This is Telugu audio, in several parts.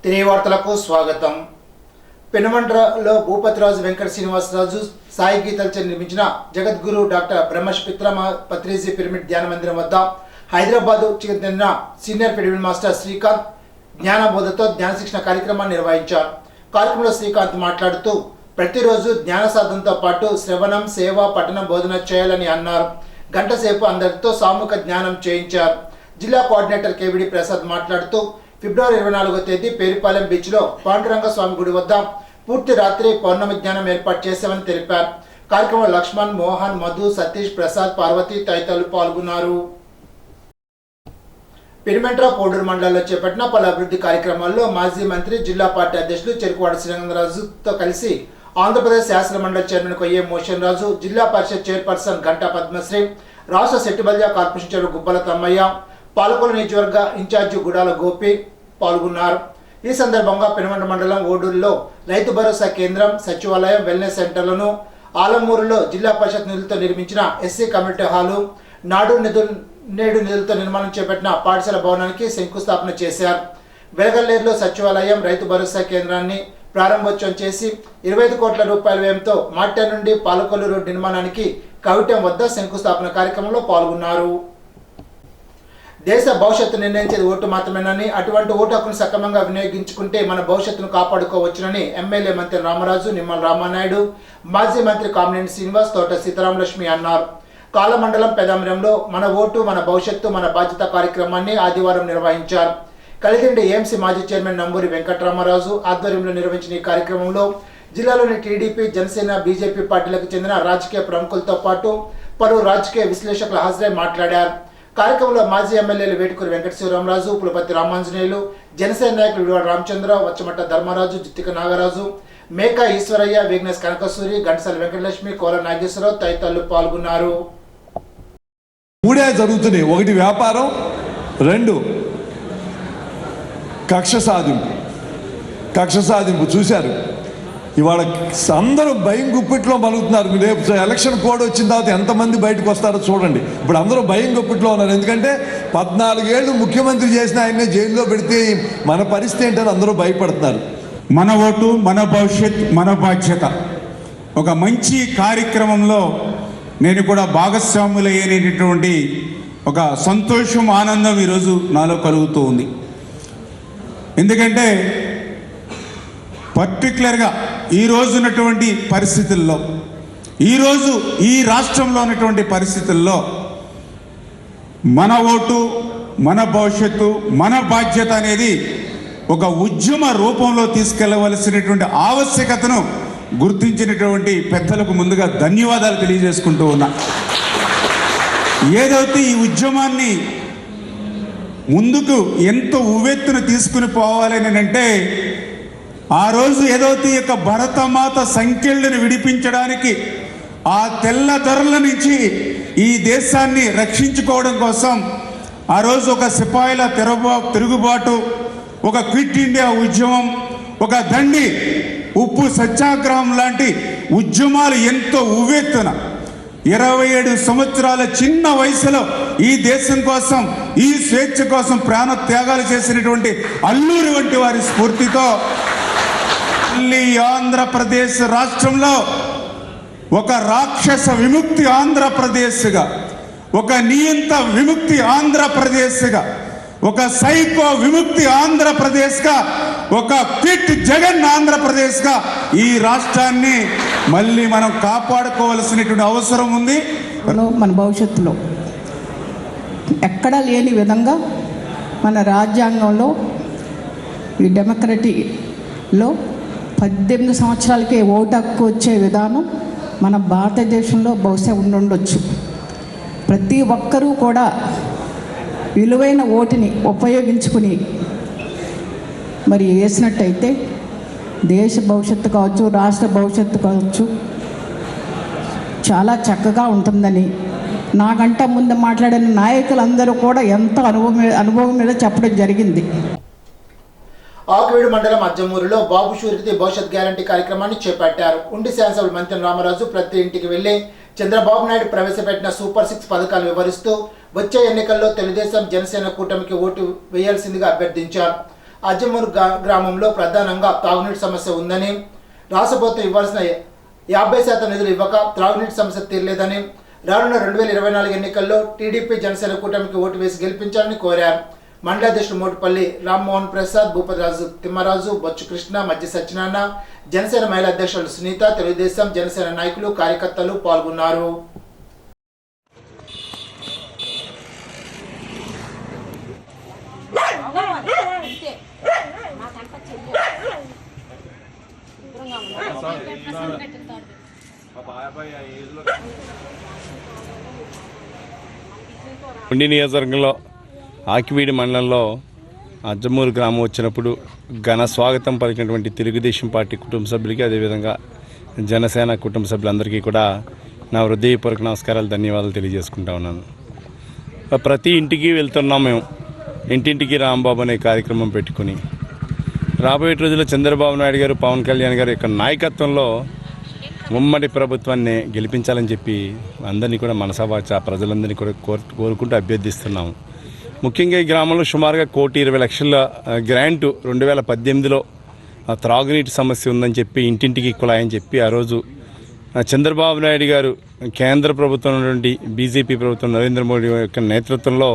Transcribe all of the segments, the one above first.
వార్తలకు స్వాగతం. పెనుమంట్రలో భూపతిరాజు వెంకట శ్రీనివాసరాజు సాయి గీతల్చే నిర్మించిన జగద్గురు డాక్టర్ బ్రహ్మర్షి పిత్రమ పత్రిజీ పిరమిడ్ ధ్యాన మందిరం వద్ద హైదరాబాద్ చెందిన సీనియర్ పిరమిడ్ మాస్టర్ శ్రీకాంత్ జ్ఞానబోధతో ధ్యాన శిక్షణ కార్యక్రమాన్ని నిర్వహించారు. కార్యక్రమంలో శ్రీకాంత్ మాట్లాడుతూ ప్రతిరోజు జ్ఞాన సాధనతో పాటు శ్రవణం, సేవ, పఠనం, బోధన చేయాలని అన్నారు. గంట సేపు అందరితో సామూహిక జ్ఞానం చేయించారు. జిల్లా కోఆర్డినేటర్ కేవిడి ప్రసాద్ మాట్లాడుతూ ఫిబ్రవరి 24వ తేదీ పేరుపాలెం బీచ్లో పాండురంగ స్వామి గుడి వద్ద పూర్తి రాత్రి పౌర్ణమి జ్ఞానం ఏర్పాటు చేశామని తెలిపారు. కార్యక్రమంలో లక్ష్మణ్, మోహన్, మధు, సతీష్, ప్రసాద్, పార్వతి తదితరులు పాల్గొన్నారు. పెనుమంట్ర, పోడూరు మండలాల్లో చేపట్టిన పలు అభివృద్ధి కార్యక్రమాల్లో మాజీ మంత్రి, జిల్లా పార్టీ అధ్యక్షులు చెరుకువాడ శ్రీరంగరాజుతో కలిసి ఆంధ్రప్రదేశ్ శాసన మండలి చైర్మన్ కొయ్యే మోషన్ రాజు, జిల్లా పరిషత్ చైర్పర్సన్ గంటా పద్మశ్రీ, రాష్ట్ర సెట్టిబల్జా కార్పొరేషన్ చైర్మన్ గుబ్బల తమ్మయ్య, పాలకొల్లు నియోజకవర్గ ఇన్ఛార్జి గుడాల గోపి పాల్గొన్నారు. ఈ సందర్భంగా పెనుమంట్ర మండలం ఓడూరులో రైతు భరోసా కేంద్రం, సచివాలయం, వెల్నెస్ సెంటర్లను, ఆలమూరులో జిల్లా పరిషత్ నిధులతో నిర్మించిన ఎస్సీ కమ్యూనిటీ హాలు, నేడు నిధులతో నిర్మాణం చేపట్టిన పాఠశాల భవనానికి శంకుస్థాపన చేశారు. వెలగల్లేరులో సచివాలయం, రైతు భరోసా కేంద్రాన్ని ప్రారంభోత్సవం చేసి 25 కోట్ల రూపాయల వ్యయంతో మాట్య నుండి పాలకొల్లు రోడ్డు నిర్మాణానికి కవిటం వద్ద శంకుస్థాపన కార్యక్రమంలో పాల్గొన్నారు. దేశ భవిష్యత్తు నిర్ణయించేది ఓటు మాత్రమేనని, అటువంటి ఓటు హక్కును సక్రమంగా వినియోగించుకుంటే మన భవిష్యత్తును కాపాడుకోవచ్చునని ఎమ్మెల్యే మంత్రి రామరాజు, నిమ్మల రామానాయుడు, మాజీ మంత్రి కామినేని శ్రీనివాస్, తోట సీతారామలక్ష్మి అన్నారు. కాలమండలం పెదాంబరంలో మన ఓటు మన భవిష్యత్తు మన బాధ్యత కార్యక్రమాన్ని ఆదివారం నిర్వహించారు. కలిదిండి ఏఎంసీ మాజీ చైర్మన్ నంబూరి వెంకటరామరాజు ఆధ్వర్యంలో నిర్వహించిన ఈ కార్యక్రమంలో జిల్లాలోని టీడీపీ, జనసేన, బీజేపీ పార్టీలకు చెందిన రాజకీయ ప్రముఖులతో పాటు పలువురు రాజకీయ విశ్లేషకులు హాజరై మాట్లాడారు. కార్యక్రమంలో మాజీ ఎమ్మెల్యేలు వేటుకూరి వెంకట శివరామరాజు, పులపతి రామాంజనేయులు, జనసేన నాయకులు విడివాడ రామచంద్ర, వచ్చమట్ట ధర్మరాజు, జిత్తిక నాగరాజు, మేకా ఈశ్వరయ్య, వేగ్నెస్ కనకసూరి, ఘంటసాల వెంకటలక్ష్మి, కోల నాగేశ్వరరావు తదితరులు పాల్గొన్నారు. మూడే జరుగుతున్నాయి. ఒకటి వ్యాపారం, రెండు కక్ష సాధింపు చూశారు. ఇవాళ అందరూ భయం గుప్పిట్లో మలుగుతున్నారు. రేపు ఎలక్షన్ కోడ్ వచ్చిన తర్వాత ఎంతమంది బయటకు వస్తారో చూడండి. ఇప్పుడు అందరూ భయం గుప్పిట్లో ఉన్నారు. ఎందుకంటే 14 ఏళ్ళు ముఖ్యమంత్రి చేసిన ఆయన్నే జైల్లో పెడితే మన పరిస్థితి ఏంటని అందరూ భయపడుతున్నారు. మన ఓటు మన భవిష్యత్ మన బాధ్యత ఒక మంచి కార్యక్రమంలో నేను కూడా భాగస్వాములయ్యేటటువంటి ఒక సంతోషం, ఆనందం ఈరోజు నాలో కలుగుతూ ఉంది. ఎందుకంటే పర్టికులర్గా ఈరోజు ఉన్నటువంటి పరిస్థితుల్లో, ఈరోజు ఈ రాష్ట్రంలో ఉన్నటువంటి పరిస్థితుల్లో మన ఓటు మన భవిష్యత్తు మన బాధ్యత అనేది ఒక ఉద్యమ రూపంలో తీసుకెళ్లవలసినటువంటి ఆవశ్యకతను గుర్తించినటువంటి పెద్దలకు ముందుగా ధన్యవాదాలు తెలియజేసుకుంటూ ఉన్నా. ఏదైతే ఈ ఉద్యమాన్ని ముందుకు ఎంతో ఉవ్వెత్తున తీసుకుని పోవాలని అంటే, ఆ రోజు ఏదైతే యొక్క భరతమాత సంఖ్యలను విడిపించడానికి, ఆ తెల్లదొరల నుంచి ఈ దేశాన్ని రక్షించుకోవడం కోసం ఆ రోజు ఒక సిపాయిల తిరుగుబాటు, ఒక క్విట్ ఇండియా ఉద్యమం, ఒక దండి ఉప్పు సత్యాగ్రహం లాంటి ఉద్యమాలు ఎంతో ఉవ్వెత్తున 27 సంవత్సరాల చిన్న వయసులో ఈ దేశం కోసం, ఈ స్వేచ్ఛ కోసం ప్రాణ త్యాగాలు చేసినటువంటి అల్లూరి వంటి వారి స్ఫూర్తితో ఆంధ్రప్రదేశ్ రాష్ట్రంలో ఒక రాక్షస విముక్తి ఆంధ్రప్రదేశ్గా, ఒక నియంత విముక్తి ఆంధ్రప్రదేశ్గా, ఒక సైకో విముక్తి ఆంధ్రప్రదేశ్గా, ఒక క్విట్ జగన్ ఆంధ్రప్రదేశ్గా ఈ రాష్ట్రాన్ని మళ్ళీ మనం కాపాడుకోవాల్సినటువంటి అవసరం ఉంది. మన భవిష్యత్తులో ఎక్కడా లేని విధంగా మన రాజ్యాంగంలో ఈ డెమోక్రటీలో 18 సంవత్సరాలకే ఓటు హక్కు వచ్చే విధానం మన భారతదేశంలో బహుశా ఉండొచ్చు. ప్రతి ఒక్కరూ కూడా విలువైన ఓటుని ఉపయోగించుకుని మరి వేసినట్టయితే దేశ భవిష్యత్తు కావచ్చు, రాష్ట్ర భవిష్యత్తు కావచ్చు చాలా చక్కగా ఉంటుందని నాకంట ముందు మాట్లాడిన నాయకులందరూ కూడా ఎంతో అనుభవం మీద చెప్పడం జరిగింది. ఆకువీడు మండలం అజ్జమూరులో బాబు షూరిటీ భవిష్యత్ గ్యారంటీ కార్యక్రమాన్ని చేపట్టారు. ఉండి శాసనసభ్యులు మంత్రి రామరాజు ప్రతి ఇంటికి వెళ్లి చంద్రబాబు నాయుడు ప్రవేశపెట్టిన సూపర్ 6 పథకాలు వివరిస్తూ వచ్చే ఎన్నికల్లో తెలుగుదేశం, జనసేన కూటమికి ఓటు వేయాల్సిందిగా అభ్యర్థించారు. అజ్జమూరు గ్రామంలో ప్రధానంగా తాగునీటి సమస్య ఉందని, రాష్ట్ర ప్రభుత్వం ఇవ్వాల్సిన 50% నిధులు ఇవ్వక త్రాగునీటి సమస్య తీరలేదని, రానున్న 2024 ఎన్నికల్లో టీడీపీ జనసేన కూటమికి ఓటు వేసి గెలిపించాలని కోరారు. మండలాధ్యక్షుడు మోటుపల్లి రామ్మోహన్ ప్రసాద్, భూపతిరాజు తిమ్మరాజు, బొచ్చు కృష్ణ, మధ్య సత్యనారాయణ, జనసేన మహిళా అధ్యక్షులు సునీత, తెలుగుదేశం జనసేన నాయకులు కార్యకర్తలు పాల్గొన్నారు. ఉండి నియోజకవర్గంలో ఆకివీడి మండలంలో అజ్జమూరు గ్రామం వచ్చినప్పుడు ఘన స్వాగతం పలికినటువంటి తెలుగుదేశం పార్టీ కుటుంబ సభ్యులకి, అదేవిధంగా జనసేన కుటుంబ సభ్యులందరికీ కూడా నా హృదయపూర్వక నమస్కారాలు, ధన్యవాదాలు తెలియజేసుకుంటా ఉన్నాను. ప్రతి ఇంటికి వెళ్తున్నాం మేము. ఇంటింటికి రాంబాబు అనే కార్యక్రమం పెట్టుకుని రాబోయే రోజుల్లో చంద్రబాబు నాయుడు గారు, పవన్ కళ్యాణ్ గారు యొక్క నాయకత్వంలో ఉమ్మడి ప్రభుత్వాన్ని గెలిపించాలని చెప్పి అందరినీ కూడా మనసావాచ ప్రజలందరినీ కూడా కోరుకుంటూ అభ్యర్థిస్తున్నాము. ముఖ్యంగా ఈ గ్రామంలో సుమారుగా 1,20,00,000 గ్రాంటు 2018లో త్రాగునీటి సమస్య ఉందని చెప్పి ఇంటింటికి కుళాయని చెప్పి ఆ రోజు చంద్రబాబు నాయుడు గారు కేంద్ర ప్రభుత్వం నుండి బీజేపీ ప్రభుత్వం నరేంద్ర మోడీ యొక్క నేతృత్వంలో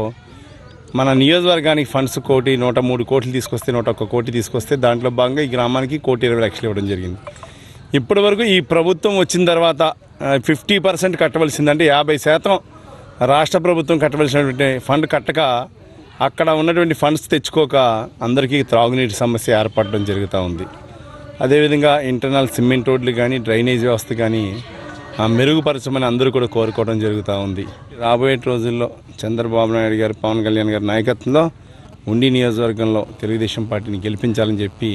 మన నియోజకవర్గానికి ఫండ్స్ 103 కోట్లు తీసుకొస్తే 101 కోటి తీసుకొస్తే దాంట్లో భాగంగా ఈ గ్రామానికి 1,20,00,000 ఇవ్వడం జరిగింది. ఇప్పటి వరకు ఈ ప్రభుత్వం వచ్చిన తర్వాత 50% కట్టవలసిందంటే 50% రాష్ట్ర ప్రభుత్వం కట్టవలసినటువంటి ఫండ్ కట్టక అక్కడ ఉన్నటువంటి ఫండ్స్ తెచ్చుకోక అందరికీ త్రాగునీటి సమస్య ఏర్పడడం జరుగుతూ ఉంది. అదేవిధంగా ఇంటర్నల్ సిమెంట్ రోడ్లు కానీ, డ్రైనేజ్ వ్యవస్థ కానీ మెరుగుపరచమని అందరూ కూడా కోరుకోవడం జరుగుతూ ఉంది. రాబోయే రోజుల్లో చంద్రబాబు నాయుడు గారు, పవన్ కళ్యాణ్ గారి నాయకత్వంలో ఉండి నియోజకవర్గంలో తెలుగుదేశం పార్టీని గెలిపించాలని చెప్పి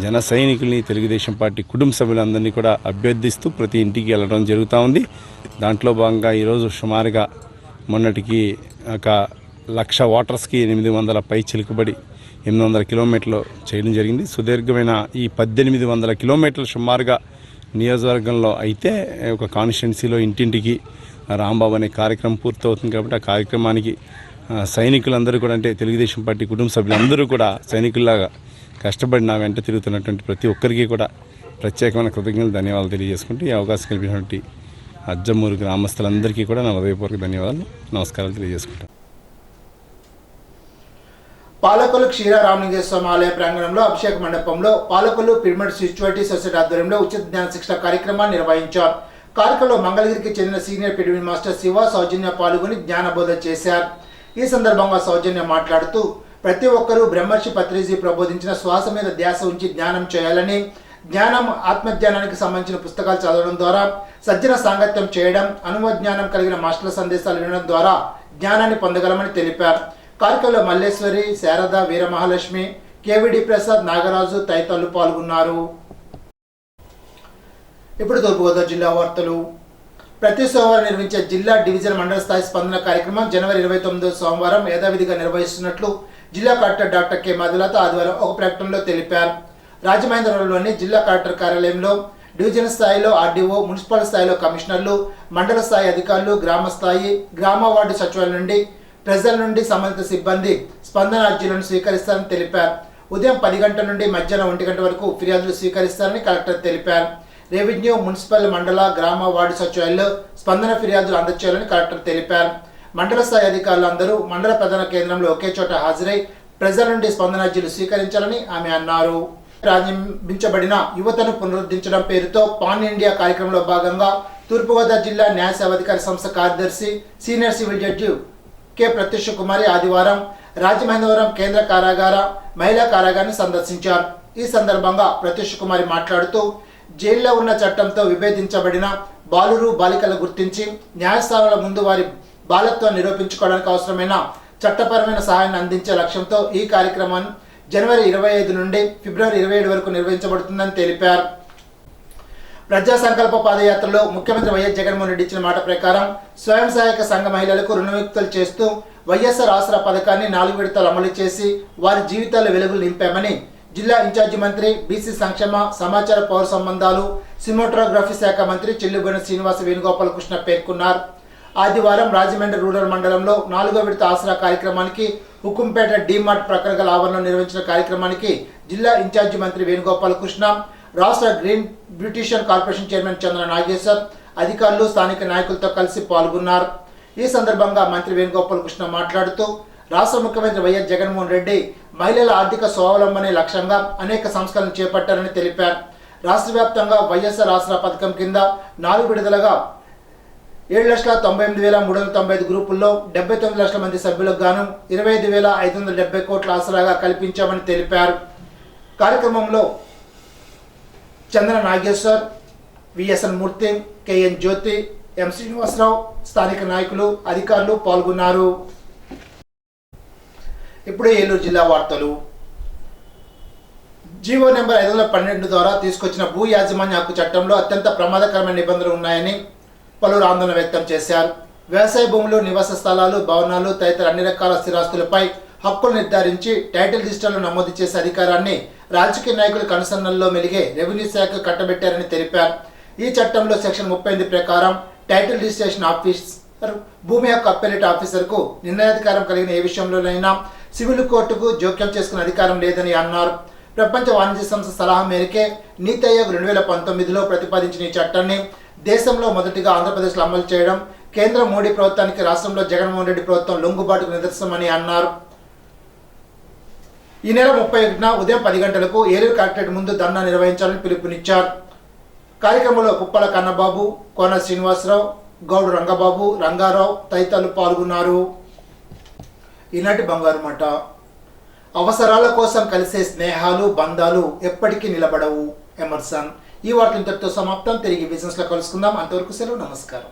జన సైనికుల్ని, తెలుగుదేశం పార్టీ కుటుంబ సభ్యులందరినీ కూడా అభ్యర్థిస్తూ ప్రతి ఇంటికి వెళ్ళడం జరుగుతూ ఉంది. దాంట్లో భాగంగా ఈరోజు సుమారుగా మొన్నటికి 1,00,000 ఓటర్స్కి 800 పై చిలుకుబడి 800 కిలోమీటర్లు చేయడం జరిగింది. సుదీర్ఘమైన ఈ 1,800 కిలోమీటర్లు సుమారుగా నియోజకవర్గంలో అయితే ఒక కాన్స్టిట్యున్సీలో ఇంటింటికి రాంబాబు అనే కార్యక్రమం పూర్తవుతుంది. కాబట్టి ఆ కార్యక్రమానికి సైనికులందరూ కూడా, అంటే తెలుగుదేశం పార్టీ కుటుంబ సభ్యులందరూ కూడా సైనికుల్లాగా కష్టపడి నా వెంట తిరుగుతున్నటువంటి ప్రతి ఒక్కరికి కూడా ప్రత్యేకమైన కృతజ్ఞతలు, ధన్యవాదాలు తెలియజేసుకుంటూ ఈ అవకాశం కల్పించినటువంటి అజ్జమూరు గ్రామస్తులందరికీ కూడా నా హృదయపూర్వక ధన్యవాదాలు, నమస్కారాలు తెలియజేసుకుంటాను. పాలకొల్లు క్షీర రామలింగేశ్వర స్వామి ఆలయ ప్రాంగణంలో అభిషేక మండపంలో పాలకొల్లు పిరమిడ్ స్పిరిచువాలిటీ సొసైటీ ఆధ్వర్యంలో ఉచిత జ్ఞాన శిక్షణ కార్యక్రమాన్ని నిర్వహించారు. కార్యక్రమంలో మంగళగిరికి చెందిన సీనియర్ పిరమిడ్ మాస్టర్ శివ సౌజన్య పాల్గొని జ్ఞానబోధ చేశారు. ఈ సందర్భంగా సౌజన్య మాట్లాడుతూ ప్రతి ఒక్కరూ బ్రహ్మర్షి పత్రిజీ ప్రబోధించిన శ్వాస మీద ధ్యాస ఉంచి జ్ఞానం చేయాలని, జ్ఞానం ఆత్మజ్ఞానానికి సంబంధించిన పుస్తకాలు చదవడం ద్వారా, సజ్జన సాంగత్యం చేయడం, అనుభవజ్ఞానం కలిగిన మాస్టర్ల సందేశాలు వినడం ద్వారా జ్ఞానాన్ని పొందగలమని తెలిపారు. కార్యక్రమంలో మల్లేశ్వరి, శారద, వీరమహాలక్ష్మి, కేవిడి ప్రసాద్, నాగరాజు తదితరులు పాల్గొన్నారు. ఇప్పుడు తూర్పుగోదావరి జిల్లా వార్తలు. ప్రతి సోమవారం నిర్వహించే జిల్లా, డివిజన్, మండల స్థాయి స్పందన కార్యక్రమం జనవరి 29 సోమవారం యథావిధిగా నిర్వహిస్తున్నట్లు జిల్లా కలెక్టర్ డాక్టర్ కె మధులత ఆదివారం ఒక ప్రకటనలో తెలిపారు. రాజమహేంద్రవరంలోని జిల్లా కలెక్టర్ కార్యాలయంలో డివిజన్ స్థాయిలో ఆర్డీఓ, మున్సిపల్ స్థాయిలో కమిషనర్లు, మండల స్థాయి అధికారులు, గ్రామ స్థాయి, గ్రామ వార్డు సచివాలయం నుండి ప్రజల నుండి సంబంధిత సిబ్బంది స్పందన అర్జీలను స్వీకరిస్తారని తెలిపారు. ఉదయం 10 గంటల నుండి మధ్యాహ్నం 1 గంట వరకు ఫిర్యాదులు స్వీకరిస్తారని కలెక్టర్ తెలిపారు. రెవెన్యూ, మున్సిపల్, మండల, గ్రామ వార్డు సచివాలయాల్లో స్పందన ఫిర్యాదులు అందజేయాలని కలెక్టర్ తెలిపారు. మండల స్థాయి అధికారులు అందరూ మండల ప్రధాన కేంద్రంలో ఒకే చోట హాజరై ప్రజల నుండి స్పందన అర్జీలు స్వీకరించాలని ఆమె అన్నారు. ప్రారంభించబడిన యువతను పునరుద్ధరించడం పేరుతో పాన్ ఇండియా కార్యక్రమంలో భాగంగా తూర్పుగోదావరి జిల్లా న్యాయ సేవాధికారి సంస్థ కార్యదర్శి senior civil judge K Prathyusha Kumari ఆదివారం రాజమహేంద్రవరం కేంద్ర కారాగార, మహిళా కారాగారాన్ని సందర్శించారు. ఈ సందర్భంగా ప్రత్యూష కుమారి మాట్లాడుతూ జైల్లో ఉన్న చట్టంతో విభేదించబడిన బాలురు, బాలికలు గుర్తించి న్యాయస్థానాల ముందు వారి బాలత్వాన్ని నిరూపించుకోవడానికి అవసరమైన చట్టపరమైన సహాయాన్ని అందించే లక్ష్యంతో ఈ కార్యక్రమాన్ని జనవరి 25 నుండి ఫిబ్రవరి 27 వరకు నిర్వహించబడుతుందని తెలిపారు. ప్రజా సంకల్ప పాదయాత్రలో ముఖ్యమంత్రి వైఎస్ జగన్మోహన్ రెడ్డి ఇచ్చిన మాట ప్రకారం స్వయం సహాయక సంఘ మహిళలకు రుణవిముక్తులు చేస్తూ వైఎస్ఆర్ ఆసరా పథకాన్ని 4 విడతలు అమలు చేసి వారి జీవితాల్లో వెలుగులు నింపామని జిల్లా ఇన్ఛార్జి మంత్రి, బీసీ సంక్షేమ, సమాచార, పౌర సంబంధాలు, సినిమాటోగ్రఫీ శాఖ మంత్రి చెల్లుబోయిన శ్రీనివాస వేణుగోపాల కృష్ణ పేర్కొన్నారు. ఆదివారం రాజమండ్రి రూరల్ మండలంలో 4వ విడత ఆసరా కార్యక్రమానికి హుకుంపేట డీమార్ట్ ప్రకటనల ఆవరణలో నిర్వహించిన కార్యక్రమానికి జిల్లా ఇన్ఛార్జి మంత్రి వేణుగోపాల్ కృష్ణ, రాష్ట్ర గ్రీన్ బ్యూటిషియన్ కార్పొరేషన్ చైర్మన్ చంద్ర నాగేశ్వర్, అధికారులు, స్థానిక నాయకులతో కలిసి పాల్గొన్నారు. ఈ సందర్భంగా మంత్రి వేణుగోపాల్ కృష్ణ మాట్లాడుతూ రాష్ట్ర ముఖ్యమంత్రి వైఎస్ జగన్మోహన్ రెడ్డి మహిళల ఆర్థిక స్వావలంబనే లక్ష్యంగా అనేక సంస్కరణలు చేపట్టారని తెలిపారు. రాష్ట్ర వ్యాప్తంగా వైఎస్ఆర్ ఆసరా పథకం కింద 4 విడతలుగా 7,98,395 గ్రూపుల్లో 79 లక్షల మంది సభ్యులకు గాను 25,570 కోట్ల ఆసరాగా కల్పించామని తెలిపారు. కార్యక్రమంలో చంద్ర నాగేశ్వర్, విఎస్ఎన్ మూర్తి, కెఎన్ జ్యోతి, ఎం శ్రీనివాసరావు, స్థానిక నాయకులు, అధికారులు పాల్గొన్నారు. ఇప్పుడు ఏలూరు జిల్లా వార్తలు. జీవో నెంబర్ 512 ద్వారా తీసుకొచ్చిన భూ యాజమాన్య హక్కు చట్టంలో అత్యంత ప్రమాదకరమైన నిబంధనలు ఉన్నాయని పలువురు ఆందోళన వ్యక్తం చేశారు. వ్యవసాయ భూములు, నివాస స్థలాలు, భవనాలు తదితర అన్ని రకాల స్థిరాస్తులపై హక్కులు నిర్ధారించి టైటిల్ రిజిస్టర్లు నమోదు చేసే అధికారాన్ని రాజకీయ నాయకుల కనుసన్నల్లో మెలిగే రెవెన్యూ శాఖ కట్టబెట్టారని తెలిపారు. ఈ చట్టంలో సెక్షన్ 38 ప్రకారం టైటిల్ రిజిస్ట్రేషన్ ఆఫీసర్ భూమి హక్కు అప్పీలేట్ ఆఫీసర్కు నిర్ణయాధికారం కలిగిన ఏ విషయంలోనైనా సివిల్ కోర్టుకు జోక్యం చేసుకునే అధికారం లేదని అన్నారు. ప్రపంచ వాణిజ్య సంస్థ సలహా మేరకే నీతి ఆయోగ్ 2019లో ప్రతిపాదించిన ఈ చట్టాన్ని దేశంలో మొదటిగా ఆంధ్రప్రదేశ్లో అమలు చేయడం కేంద్ర మోడీ ప్రభుత్వానికి రాష్ట్రంలో జగన్మోహన్ రెడ్డి ప్రభుత్వం లొంగుబాటుకు నిదర్శనమని అన్నారు. ఈ నెల 31న ఉదయం 10 గంటలకు ఏలూరు కలెక్టరేట్ ముందు ధర్నా నిర్వహించాలని పిలుపునిచ్చారు. కార్యక్రమంలో కుప్పల కన్నబాబు, కోన శ్రీనివాసరావు, గౌడు రంగబాబు, రంగారావు తదితరులు పాల్గొన్నారు. ఈనాటి బంగారు మాట. అవసరాల కోసం కలిసే స్నేహాలు, బంధాలు ఎప్పటికీ నిలబడవు. ఎమర్సన్. ఈ వార్త ఇంతటితో సమాప్తం. తిరిగి బిజినెస్లో కలుసుకుందాం. అంతవరకు సెలవు. నమస్కారం.